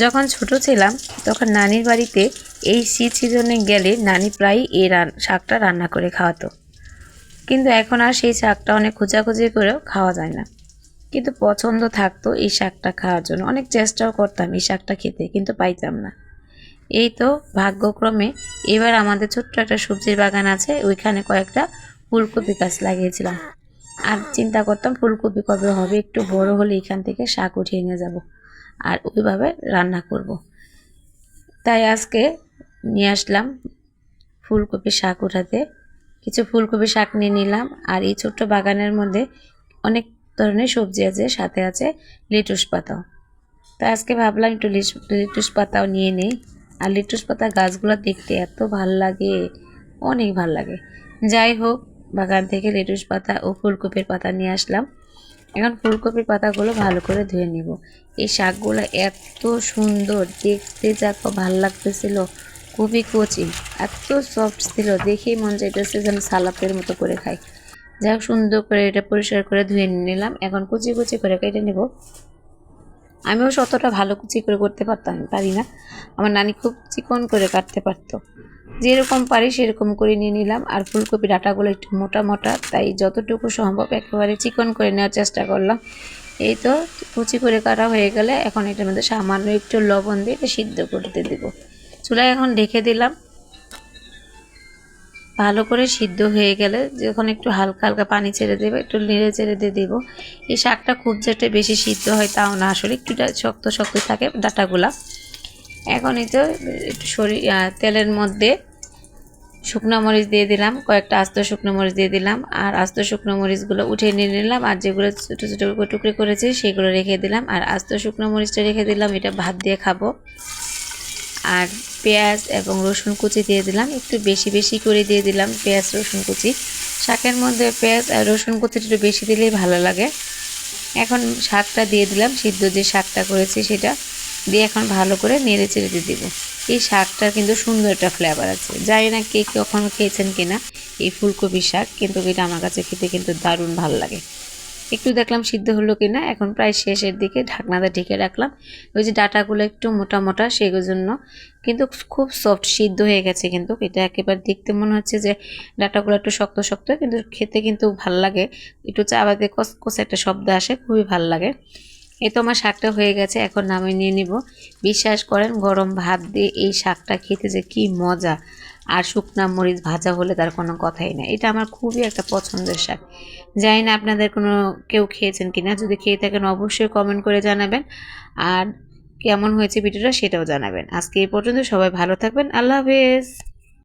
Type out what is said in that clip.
যখন ছোট ছিলাম তখন নানির বাড়িতে এই শীত সিজনে গেলে নানি প্রায় এই শাকটা রান্না করে খাওয়াতো। কিন্তু এখন আর সেই শাকটা অনেক খোঁজাখুঁজি করেও খাওয়া যায় না, কিন্তু পছন্দ থাকতো এই শাকটা খাওয়ার জন্য। অনেক চেষ্টাও করতাম এই শাকটা খেতে, কিন্তু পাইতাম না। এই তো ভাগ্যক্রমে এবার আমাদের ছোট্ট একটা সবজির বাগান আছে, ওইখানে কয়েকটা ফুলকপি গাছ লাগিয়েছিলাম। আর চিন্তা করতাম ফুলকপি কবে হবে, একটু বড় হলে এখান থেকে শাক উঠিয়ে নিয়ে যাব আর ওইভাবে রান্না করব। তাই আজকে নিয়ে আসলাম ফুলকপি শাক উঠাতে। কিছু ফুলকপি শাক নিয়ে নিলাম। আর এই ছোট্ট বাগানের মধ্যে অনেক ধরনের সবজি আছে, সাথে আছে লেটুস পাতাও। তাই আজকে ভাবলাম একটু লেটুস পাতাও নিয়ে নেই। আর লেটুস পাতা গাছগুলো দেখতে এত ভাল লাগে, অনেক ভাল লাগে। যাই হোক, বাগান থেকে লেটুস পাতা ও ফুলকপির পাতা নিয়ে আসলাম। এখন ফুলকপির পাতাগুলো ভালো করে ধুয়ে নিব। এই শাকগুলো এত সুন্দর দেখতে, যা ভাল লাগতেছিল, খুবই কচি, এত সফট ছিল, দেখেই মন চাইতেছে যেন সালাদের মতো করে খাই। যাই হোক, সুন্দর করে এটা পরিষ্কার করে ধুয়ে নিলাম। এখন কুচি কুচি করে কেটে নেব। আমিও অতটা ভালো কুচি করে করতে পারি না, আমার নানি খুব চিকন করে কাটতে পারতো। যেরকম পারি সেরকম করে নিয়ে নিলাম। আর ফুলকপি ডাঁটাগুলো একটু মোটা মোটা, তাই যতটুকু সম্ভব একেবারে চিকন করে নেওয়ার চেষ্টা করলাম। এই তো কুচি করে কাটা হয়ে গেলে এখন এটার মধ্যে সামান্য একটু লবণ দিয়ে এটা সিদ্ধ করতে দেব। চুলায় এখন ঢেকে দিলাম। ভালো করে সিদ্ধ হয়ে গেলে যখন একটু হালকা হালকা পানি ছেড়ে দেবো, একটু নেড়ে চেড়ে দিয়ে দেবো। এই শাকটা খুব যেটা বেশি সিদ্ধ হয় তাও না, আসলে একটু শক্ত শক্ত থাকে ডাঁটাগুলা। এখন এই তো একটু তেলের মধ্যে শুকনো মরিচ দিয়ে দিলাম, কয়েকটা আস্ত শুকনো মরিচ দিয়ে দিলাম। আর আস্ত শুকনো মরিচগুলো উঠিয়ে নিয়ে নিলাম, আর যেগুলো ছোটো ছোটো টুকরো করেছি সেগুলো রেখে দিলাম। আর আস্ত শুকনো মরিচটা রেখে দিলাম, এটা ভাত দিয়ে খাবো। আর পেঁয়াজ এবং রসুন কুচি দিয়ে দিলাম, একটু বেশি বেশি করে দিয়ে দিলাম পেঁয়াজ রসুন কুচি। শাকের মধ্যে পেঁয়াজ আর রসুন কুচিটা একটু বেশি দিলেই ভালো লাগে। এখন শাকটা দিয়ে দিলাম, সিদ্ধ যে শাকটা করেছি সেটা দিয়ে এখন ভালো করে নেড়ে চেড়ে দিয়ে দেবো। এই শাকটার কিন্তু সুন্দর একটা ফ্লেভার আছে, জানি না কে কখনো খেয়েছেন কিনা এই ফুলকপি শাক, কিন্তু এটা আমার কাছে খেতে কিন্তু দারুণ ভালো লাগে। একটু দেখলাম সিদ্ধ হলো কিনা, এখন প্রায় শেষের দিকে ঢাকনাটা ঢেকে রাখলাম। ওই যে ডাঁটাগুলো একটু মোটা মোটা, সেগুলোর জন্য কিন্তু খুব সফট সিদ্ধ হয়ে গেছে। কিন্তু এটা একেবারে দেখতে মনে হচ্ছে যে ডাঁটাগুলো একটু শক্ত শক্ত, কিন্তু খেতে কিন্তু ভাল লাগে। একটু চাবাতে কসকসে একটা শব্দ আসে, খুবই ভাল লাগে। এই তো আমার শাকটা হয়ে গেছে, এখন নামিয়ে নিয়ে নিব। বিশ্বাস করেন, গরম ভাত দিয়ে এই শাকটা খেতে যে কি মজা, আর শুকনা মরিচ ভাজা হলে তার কোনো কথাই না। এটা আমার খুবই একটা পছন্দের শাক। জানি না আপনাদের কেউ খেয়েছেন কিনা, যদি খেয়ে থাকেন অবশ্যই কমেন্ট করে জানাবেন। আর কেমন হয়েছে ভিডিওটা সেটাও জানাবেন। আজকে এই পর্যন্ত, সবাই ভালো থাকবেন। আল্লাহ হাফেজ।